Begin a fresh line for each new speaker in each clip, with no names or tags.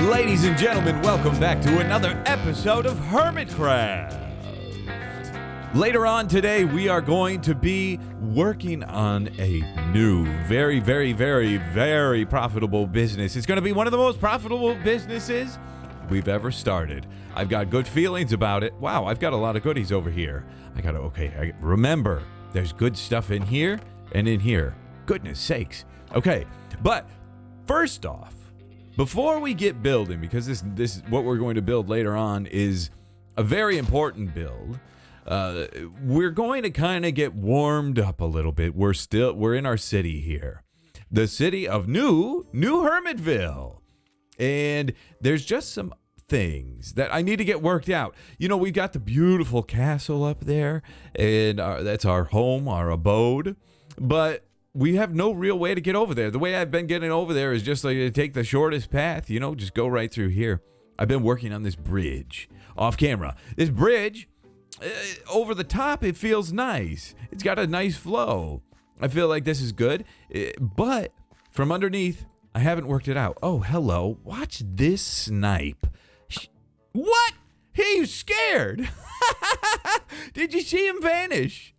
Ladies and gentlemen, welcome back to another episode of Hermitcraft. Later on today, we are going to be working on a new, very, very, very, very profitable business. It's going to be one of the most profitable businesses we've ever started. I've got good feelings about it. Wow, I've got a lot of goodies over here. Remember, there's good stuff in here and in here. Goodness sakes. Okay, but first off, before we get building, because this what we're going to build later on is a very important build, we're going to kind of get warmed up a little bit. We're in our city here, the city of New Hermitville, and there's just some things that I need to get worked out. You know, we've got the beautiful castle up there, and that's our home, our abode, but we have no real way to get over there. The way I've been getting over there is just like to take the shortest path, just go right through here. I've been working on this bridge off camera. This bridge, over the top, it feels nice. It's got a nice flow. I feel like this is good, but from underneath, I haven't worked it out. Oh, hello. Watch this snipe. What? He's scared. Did you see him vanish?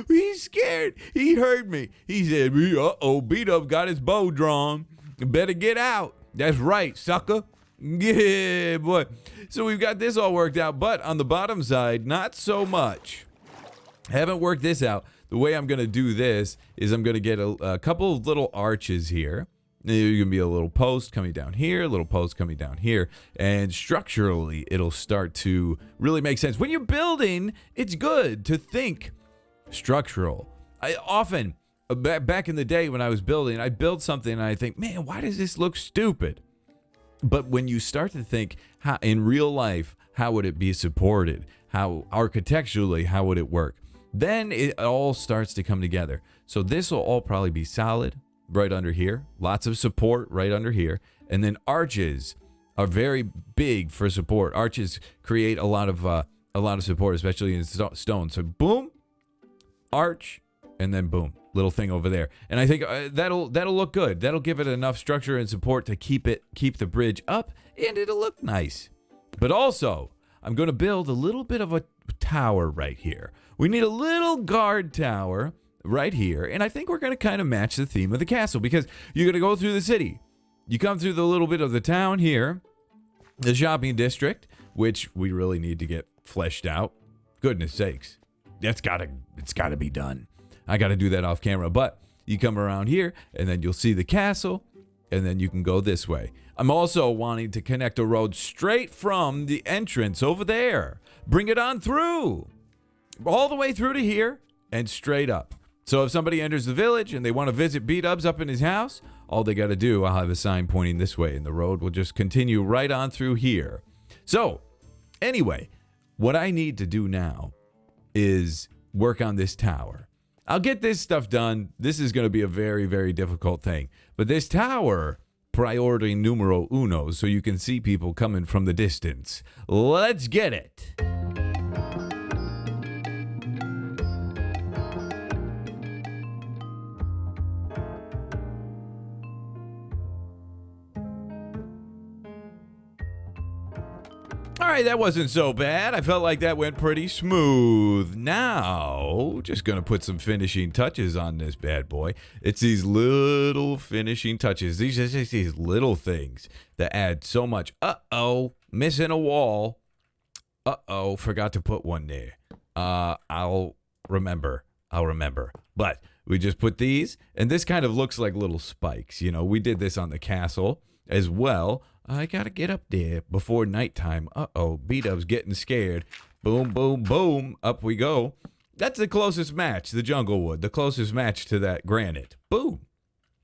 He's scared. He heard me. He said, Beat Up got his bow drawn. Better get out. That's right, sucker. Yeah, boy. So we've got this all worked out, but on the bottom side, not so much. Haven't worked this out. The way I'm going to do this is I'm going to get a couple of little arches here. There's going to be a little post coming down here, a little post coming down here, and structurally, it'll start to really make sense. When you're building, it's good to think structural. I often, back in the day when I was building, I build something and I think, man, why does this look stupid? But when you start to think, how in real life, how would it be supported? How architecturally, how would it work? Then it all starts to come together. So this will all probably be solid right under here. Lots of support right under here. And then arches are very big for support. Arches create a lot of support, especially in stone. So boom, arch, and then boom, little thing over there. And I think that'll look good. That'll give it enough structure and support to keep the bridge up, and it'll look nice. But also, I'm going to build a little bit of a tower right here. We need a little guard tower right here, and I think we're going to kind of match the theme of the castle, because you're going to go through the city. You come through the little bit of the town here, the shopping district, which we really need to get fleshed out. Goodness sakes. It's got to be done. I got to do that off camera. But you come around here, and then you'll see the castle, and then you can go this way. I'm also wanting to connect a road straight from the entrance over there. Bring it on through. All the way through to here and straight up. So if somebody enters the village and they want to visit B-Dubs up in his house, all they got to do, I'll have a sign pointing this way, and the road will just continue right on through here. So, anyway, what I need to do now is work on this tower. I'll get this stuff done. This is going to be a very, very difficult thing. But this tower, priority numero uno, so you can see people coming from the distance. Let's get it. All right, that wasn't so bad. I felt like that went pretty smooth. Now, just going to put some finishing touches on this bad boy. It's these little finishing touches. These are just these little things that add so much. Uh-oh, missing a wall. Uh-oh, forgot to put one there. I'll remember. But we just put these, and this kind of looks like little spikes. We did this on the castle as well. I gotta get up there before nighttime. Uh-oh, B-Dub's getting scared. Boom, boom, boom. Up we go. That's the closest match, the jungle wood. The closest match to that granite. Boom.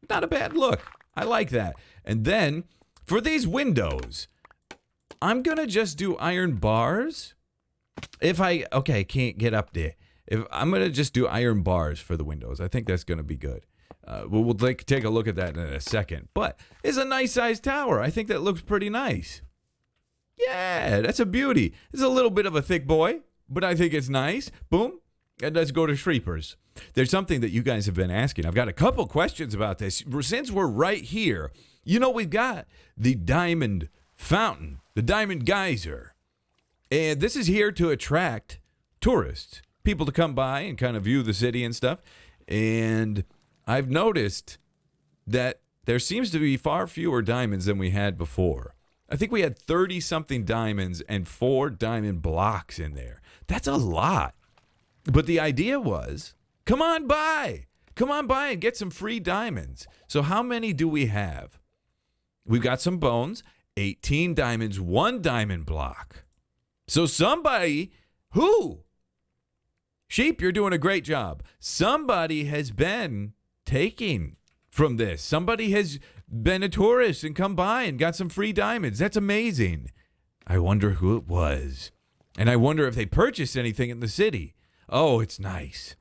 Not a bad look. I like that. And then, for these windows, I'm gonna just do iron bars. Can't get up there. I'm gonna just do iron bars for the windows. I think that's gonna be good. We'll take a look at that in a second. But it's a nice sized tower. I think that looks pretty nice. Yeah, that's a beauty. It's a little bit of a thick boy, but I think it's nice. Boom. And let's go to Shreepers. There's something that you guys have been asking. I've got a couple questions about this. Since we're right here, we've got the diamond fountain, the Diamond Geyser. And this is here to attract tourists, people to come by and kind of view the city and stuff. And I've noticed that there seems to be far fewer diamonds than we had before. I think we had 30-something diamonds and 4 diamond blocks in there. That's a lot. But the idea was, come on by. Come on by and get some free diamonds. So how many do we have? We've got some bones, 18 diamonds, 1 diamond block. So somebody, who? Sheep, you're doing a great job. Somebody has been taking from this. Somebody has been a tourist and come by and got some free diamonds. That's amazing. I wonder who it was. And I wonder if they purchased anything in the city. Oh, it's nice.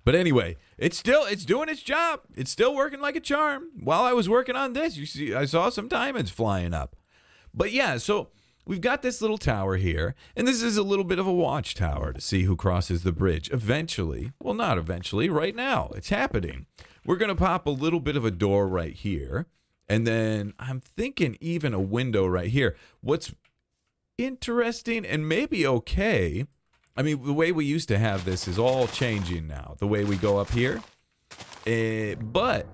But anyway, it's doing its job. It's still working like a charm. While I was working on this, you see, I saw some diamonds flying up. But yeah, so we've got this little tower here, and this is a little bit of a watchtower to see who crosses the bridge. Eventually, well, not eventually, right now, it's happening. We're going to pop a little bit of a door right here, and then I'm thinking even a window right here. What's interesting and maybe okay, I mean, the way we used to have this is all changing now, the way we go up here. But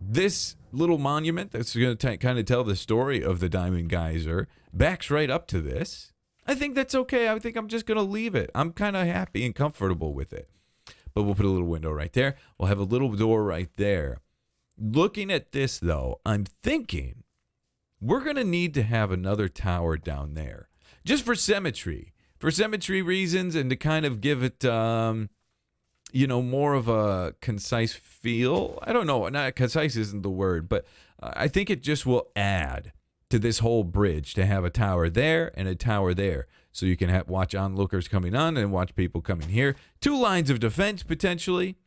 this little monument that's going to kind of tell the story of the Diamond Geyser backs right up to this. I think that's okay. I think I'm just going to leave it. I'm kind of happy and comfortable with it. But we'll put a little window right there. We'll have a little door right there. Looking at this, though, I'm thinking we're going to need to have another tower down there. Just for symmetry. For symmetry reasons and to kind of give it, more of a concise feel. I don't know. Not concise isn't the word, but I think it just will add to this whole bridge to have a tower there and a tower there. So you can watch onlookers coming on and watch people coming here. 2 lines of defense potentially,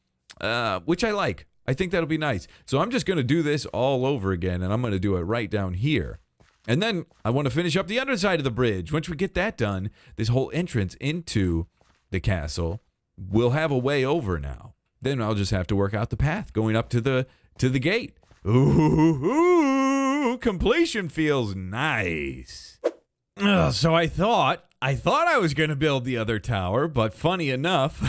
which I like. I think that'll be nice. So I'm just going to do this all over again, and I'm going to do it right down here. And then I want to finish up the other side of the bridge. Once we get that done, this whole entrance into the castle will have a way over now. Then I'll just have to work out the path going up to the gate. Ooh, completion feels nice. So I thought I was going to build the other tower, but funny enough,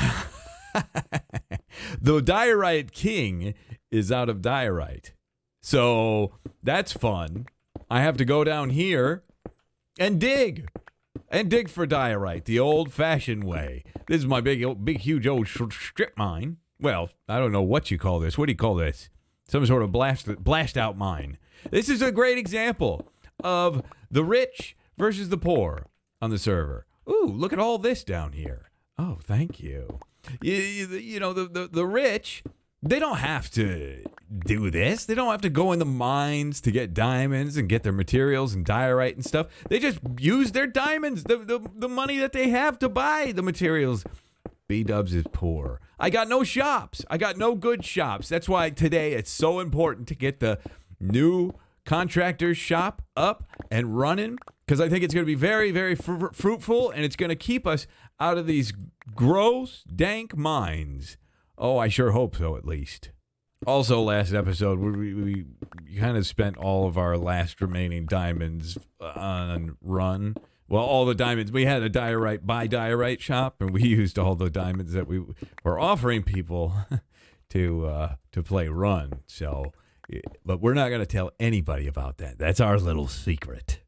the diorite king is out of diorite. So that's fun. I have to go down here and dig for diorite the old-fashioned way. This is my big, huge old strip mine. Well, I don't know what you call this. What do you call this? Some sort of blast-out mine. This is a great example of the rich versus the poor on the server. Ooh, look at all this down here. Oh, thank you. You know, the rich, they don't have to do this. They don't have to go in the mines to get diamonds and get their materials and diorite and stuff. They just use their diamonds, the money that they have to buy the materials. B-dubs is poor. I got no shops. I got no good shops. That's why today it's so important to get the new contractor's shop up and running, because I think it's going to be very, very fruitful, and it's going to keep us out of these gross, dank mines. Oh, I sure hope so, at least. Also, last episode, we kind of spent all of our last remaining diamonds on run. Well, all the diamonds. We had a buy diorite shop, and we used all the diamonds that we were offering people to play run. So, but we're not going to tell anybody about that. That's our little secret.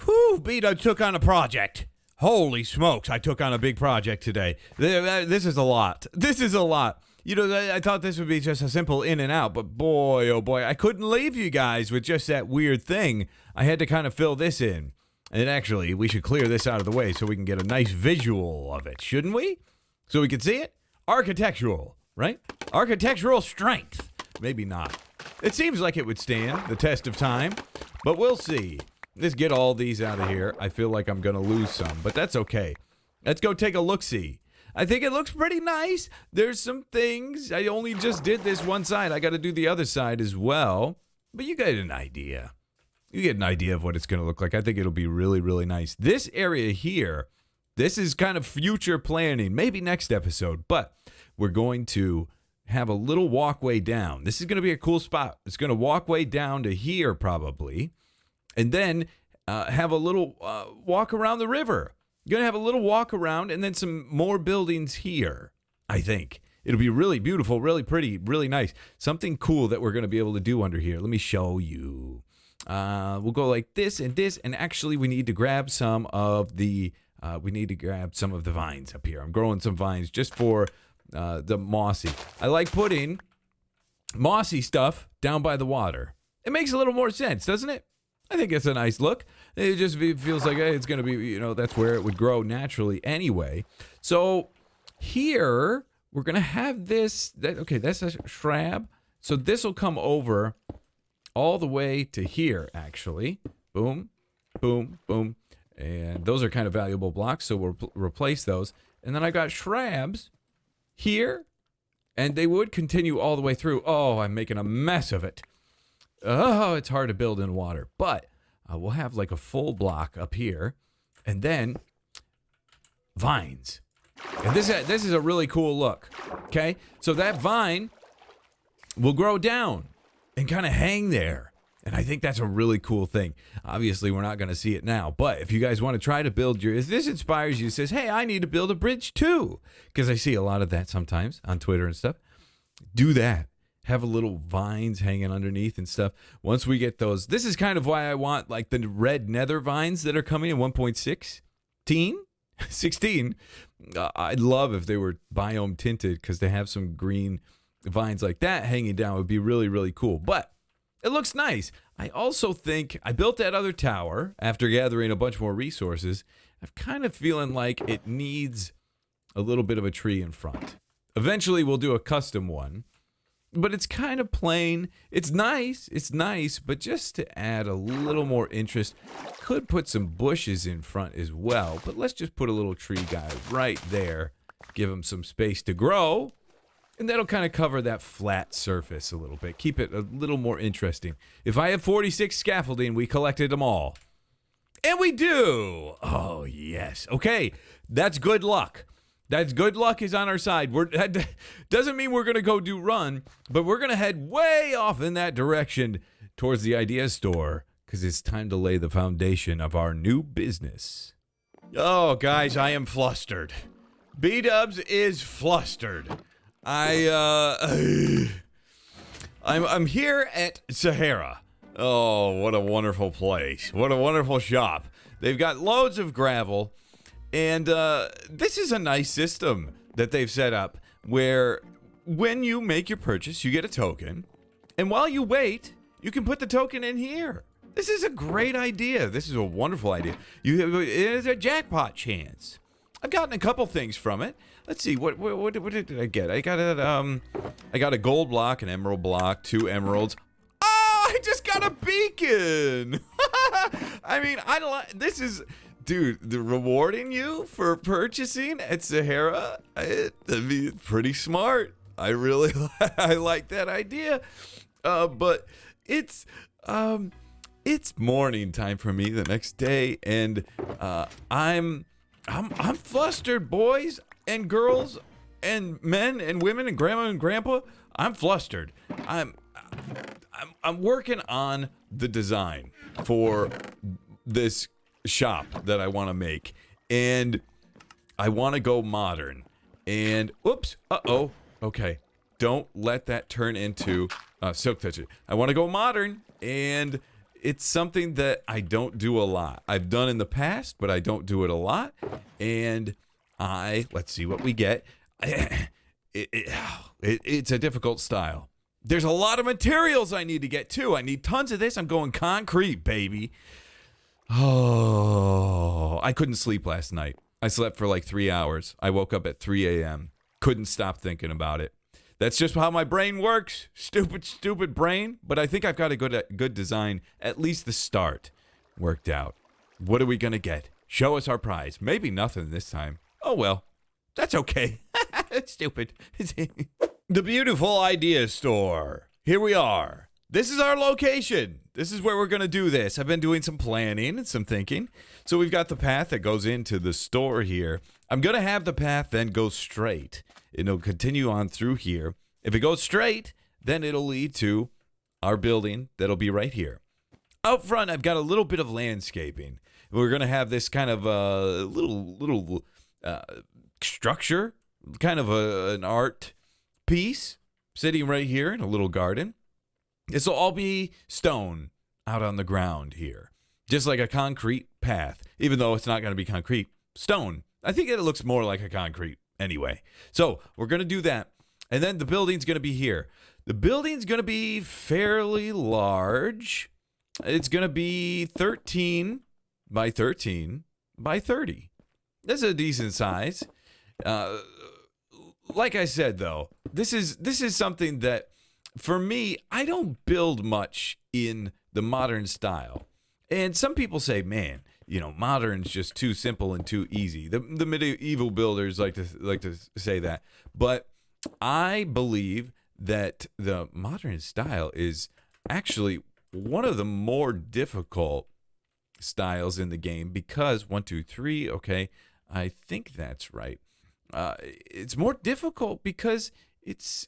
Whew, B-Dub took on a project. Holy smokes, I took on a big project today. This is a lot. This is a lot. You know, I thought this would be just a simple in and out, but boy, oh boy, I couldn't leave you guys with just that weird thing. I had to kind of fill this in. And actually, we should clear this out of the way so we can get a nice visual of it, shouldn't we? So we can see it? Architectural, right? Architectural strength. Maybe not. It seems like it would stand the test of time, but we'll see. Let's get all these out of here. I feel like I'm going to lose some, but that's okay. Let's go take a look-see. I think it looks pretty nice. There's some things. I only just did this one side. I got to do the other side as well, but you get an idea. You get an idea of what it's going to look like. I think it'll be really, really nice. This area here, this is kind of future planning, maybe next episode, but we're going to have a little walkway down. This is going to be a cool spot. It's going to walkway down to here probably, and then have a little walk around the river. You're going to have a little walk around and then some more buildings here, I think. It'll be really beautiful, really pretty, really nice. Something cool that we're going to be able to do under here. Let me show you. We'll go like this, and actually we need to grab some of the vines up here. I'm growing some vines just for the mossy. I like putting mossy stuff down by the water. It makes a little more sense, doesn't it? I think it's a nice look. It just feels like hey, it's going to be, that's where it would grow naturally anyway. So here we're going to have this. That's a shrub. So this will come over all the way to here, actually. Boom, boom, boom. And those are kind of valuable blocks, so we'll replace those. And then I got shrubs here, and they would continue all the way through. Oh, I'm making a mess of it. Oh, it's hard to build in water. But we'll have like a full block up here, and then vines. And this is a really cool look, okay? So that vine will grow down and kind of hang there. And I think that's a really cool thing. Obviously, we're not going to see it now. But if you guys want to try to build if this inspires you, says, hey, I need to build a bridge too. Because I see a lot of that sometimes on Twitter and stuff. Do that. Have a little vines hanging underneath and stuff. Once we get those, this is kind of why I want like the red nether vines that are coming in 1.16. I'd love if they were biome tinted because they have some green vines like that hanging down. It would be really, really cool. But it looks nice. I also think I built that other tower after gathering a bunch more resources. I'm kind of feeling like it needs a little bit of a tree in front. Eventually, we'll do a custom one. But it's kind of plain. It's nice, but just to add a little more interest, could put some bushes in front as well. But let's just put a little tree guy right there. Give him some space to grow. And that'll kind of cover that flat surface a little bit. Keep it a little more interesting. If I have 46 scaffolding, we collected them all. And we do! Oh, yes. Okay, that's good luck. That's good luck is on our side. That doesn't mean we're going to go do run, but we're going to head way off in that direction towards the idea store because it's time to lay the foundation of our new business. Oh, guys, I am flustered. B-Dubs is flustered. I'm here at Sahara. Oh, what a wonderful place. What a wonderful shop. They've got loads of gravel. And this is a nice system that they've set up where when you make your purchase, you get a token. And while you wait, you can put the token in here. This is a great idea. This is a wonderful idea. It is a jackpot chance. I've gotten a couple things from it. Let's see, what did I get? I got a gold block, an emerald block, 2 emeralds. Oh, I just got a beacon. I mean, this is... Dude, the rewarding you for purchasing at Sahara, that'd be pretty smart. I really I like that idea. But it's morning time for me the next day, and I'm flustered, boys and girls and men and women and grandma and grandpa. I'm flustered. I'm working on the design for this shop that I want to make, and I want to go modern. And oops, okay, don't let that turn into silk toucher. I want to go modern, and it's something that I don't do a lot. I've done in the past, but I don't do it a lot. And let's see what we get. It's a difficult style. There's a lot of materials I need to get too. I need tons of this. I'm going concrete, baby. Oh, I couldn't sleep last night. I slept for like 3 hours. I woke up at 3 a.m. Couldn't stop thinking about it. That's just how my brain works. Stupid brain. But I think I've got a good design. At least the start worked out. What are we going to get? Show us our prize. Maybe nothing this time. Oh, well. That's okay. It's stupid. The beautiful idea store. Here we are. This is our location. This is where we're going to do this. I've been doing some planning and some thinking. So we've got the path that goes into the store here. I'm going to have the path then go straight. It'll continue on through here. If it goes straight, then it'll lead to our building that'll be right here. Out front, I've got a little bit of landscaping. We're going to have this kind of little structure, kind of an art piece sitting right here in a little garden. This will all be stone out on the ground here, just like a concrete path, even though it's not going to be concrete. Stone. I think it looks more like a concrete anyway. So we're going to do that. And then the building's going to be here. The building's going to be fairly large. It's going to be 13 by 13 by 30. That's a decent size. Like I said, though, this is something that, for me, I don't build much in the modern style. And some people say, man, modern's just too simple and too easy. The medieval builders like to say that. But I believe that the modern style is actually one of the more difficult styles in the game because 1, 2, 3. Okay, I think that's right. It's more difficult because it's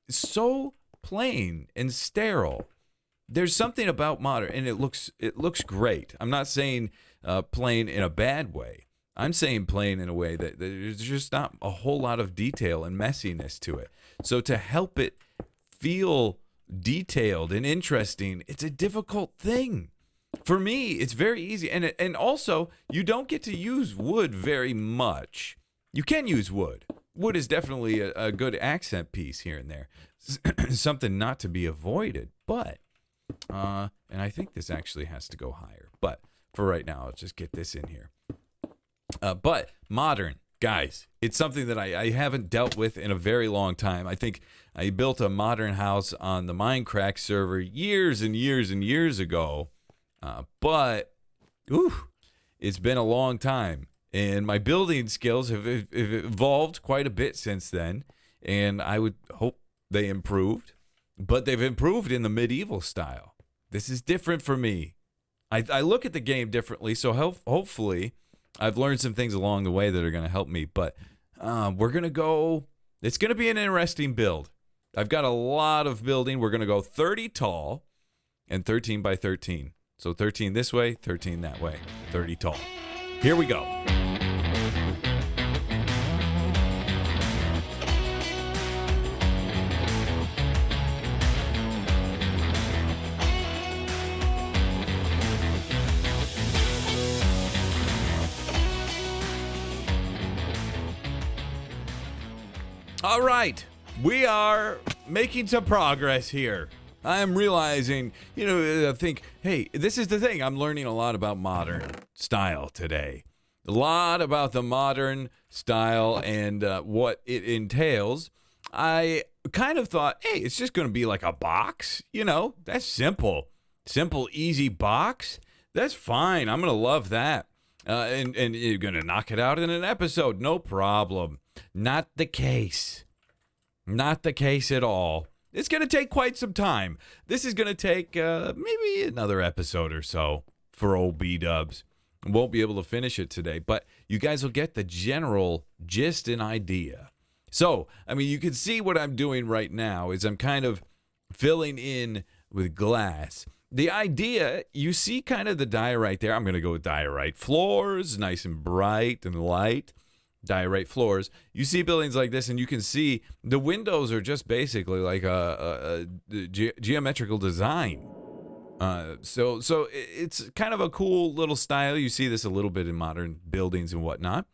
so plain and sterile. There's something about modern, and it looks great. I'm not saying plain in a bad way. I'm saying plain in a way that there's just not a whole lot of detail and messiness to it. So to help it feel detailed and interesting, it's a difficult thing. For me, it's very easy. And also, you don't get to use wood very much. You can use wood. Wood is definitely a good accent piece here and there. Something not to be avoided. But, and I think this actually has to go higher. But for right now, I'll just get this in here. But modern, guys, it's something that I haven't dealt with in a very long time. I think I built a modern house on the Hermitcraft server years and years and years ago. But it's been a long time. And my building skills have evolved quite a bit since then. And I would hope they improved. But they've improved in the medieval style. This is different for me. I look at the game differently. So hopefully I've learned some things along the way that are going to help me. But we're going to go. It's going to be an interesting build. I've got a lot of building. We're going to go 30 tall and 13 by 13. So 13 this way, 13 that way, 30 tall. Here we go. All right, we are making some progress here. I'm realizing, I think, hey, this is the thing. I'm learning a lot about modern style today. A lot about the modern style and what it entails. I kind of thought, hey, it's just going to be like a box. That's simple. Simple, easy box. That's fine. I'm going to love that. And you're going to knock it out in an episode. No problem. Not the case. Not the case at all. It's going to take quite some time. This is going to take maybe another episode or so for old B-dubs. Won't be able to finish it today, but you guys will get the general gist and idea. So, you can see what I'm doing right now is I'm kind of filling in with glass. The idea, you see kind of the diorite there. I'm going to go with diorite floors, nice and bright and light. Diorite floors. You see buildings like this, and you can see the windows are just basically like a geometrical design. So it's kind of a cool little style. You see this a little bit in modern buildings and whatnot.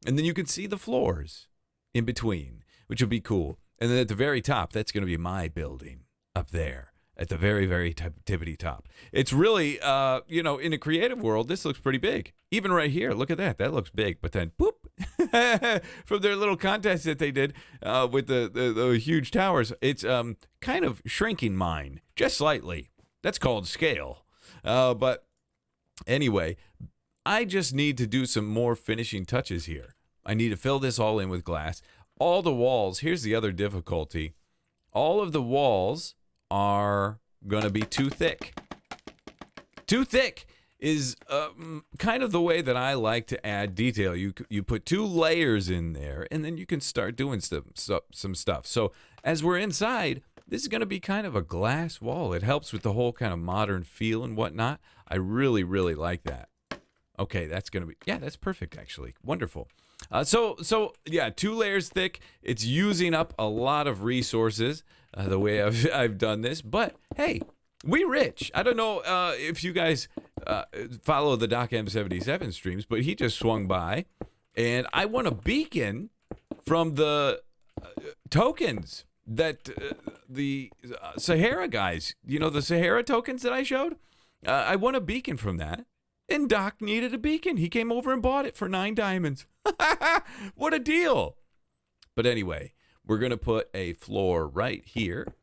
And then you can see the floors in between, which will be cool. And then at the very top, that's going to be my building up there. At the very, very tippity top. It's really, in a creative world, this looks pretty big. Even right here, look at that. That looks big. But then, boop, from their little contest that they did with the huge towers, it's kind of shrinking mine, just slightly. That's called scale. But anyway, I just need to do some more finishing touches here. I need to fill this all in with glass. All the walls, here's the other difficulty. All of the walls are going to be too thick. Too thick is kind of the way that I like to add detail. You put 2 layers in there, and then you can start doing some stuff. So as we're inside, this is going to be kind of a glass wall. It helps with the whole kind of modern feel and whatnot. I really, really like that. Okay, that's going to be, yeah, that's perfect, actually. Wonderful. So yeah, 2 layers thick. It's using up a lot of resources the way I've done this. But, hey, we rich. I don't know if you guys follow the Doc M77 streams, but he just swung by. And I won a beacon from the tokens that the Sahara guys, the Sahara tokens that I showed? I won a beacon from that. And Doc needed a beacon. He came over and bought it for 9 diamonds. What a deal. But anyway, we're going to put a floor right here.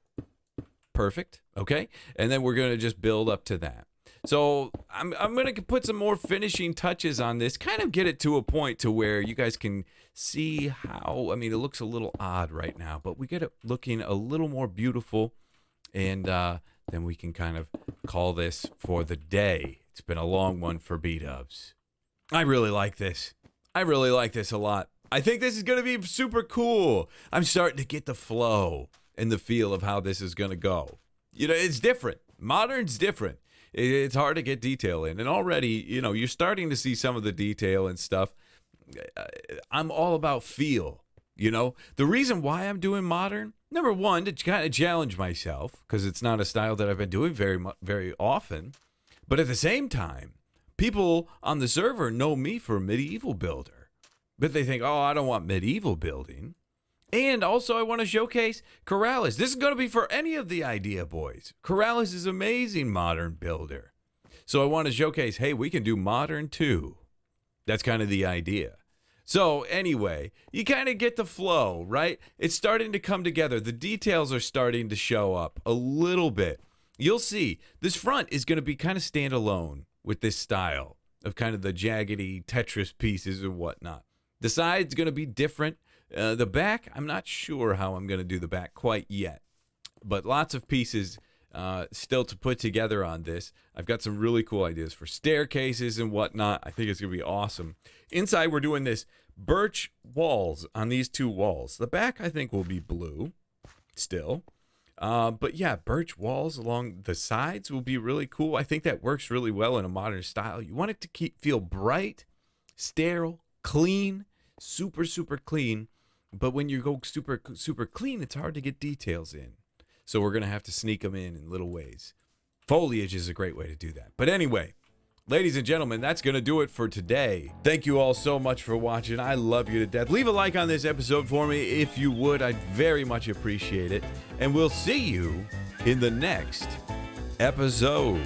Perfect. Okay. And then we're going to just build up to that. So I'm going to put some more finishing touches on this, kind of get it to a point to where you guys can see how, it looks a little odd right now, but we get it looking a little more beautiful. And then we can kind of call this for the day. It's been a long one for B-dubs. I really like this. I really like this a lot. I think this is going to be super cool. I'm starting to get the flow and the feel of how this is going to go. It's different. Modern's different. It's hard to get detail in. And already, you're starting to see some of the detail and stuff. I'm all about feel, The reason why I'm doing modern, number one, to kind of challenge myself, because it's not a style that I've been doing very often. But at the same time, people on the server know me for medieval builder. But they think, I don't want medieval building. And also, I want to showcase Corrales. This is going to be for any of the idea boys. Corrales is amazing modern builder. So I want to showcase, hey, we can do modern too. That's kind of the idea. So anyway, you kind of get the flow, right? It's starting to come together. The details are starting to show up a little bit. You'll see this front is going to be kind of standalone with this style of kind of the jaggedy Tetris pieces and whatnot. The side's going to be different. The back, I'm not sure how I'm going to do the back quite yet, but lots of pieces still to put together on this. I've got some really cool ideas for staircases and whatnot. I think it's going to be awesome. Inside, we're doing this birch walls on these 2 walls. The back, I think, will be blue still. But yeah, birch walls along the sides will be really cool. I think that works really well in a modern style. You want it to feel bright, sterile, clean, super, super clean. But when you go super, super clean, it's hard to get details in. So we're going to have to sneak them in little ways. Foliage is a great way to do that. But anyway, ladies and gentlemen, that's going to do it for today. Thank you all so much for watching. I love you to death. Leave a like on this episode for me if you would. I'd very much appreciate it. And we'll see you in the next episode.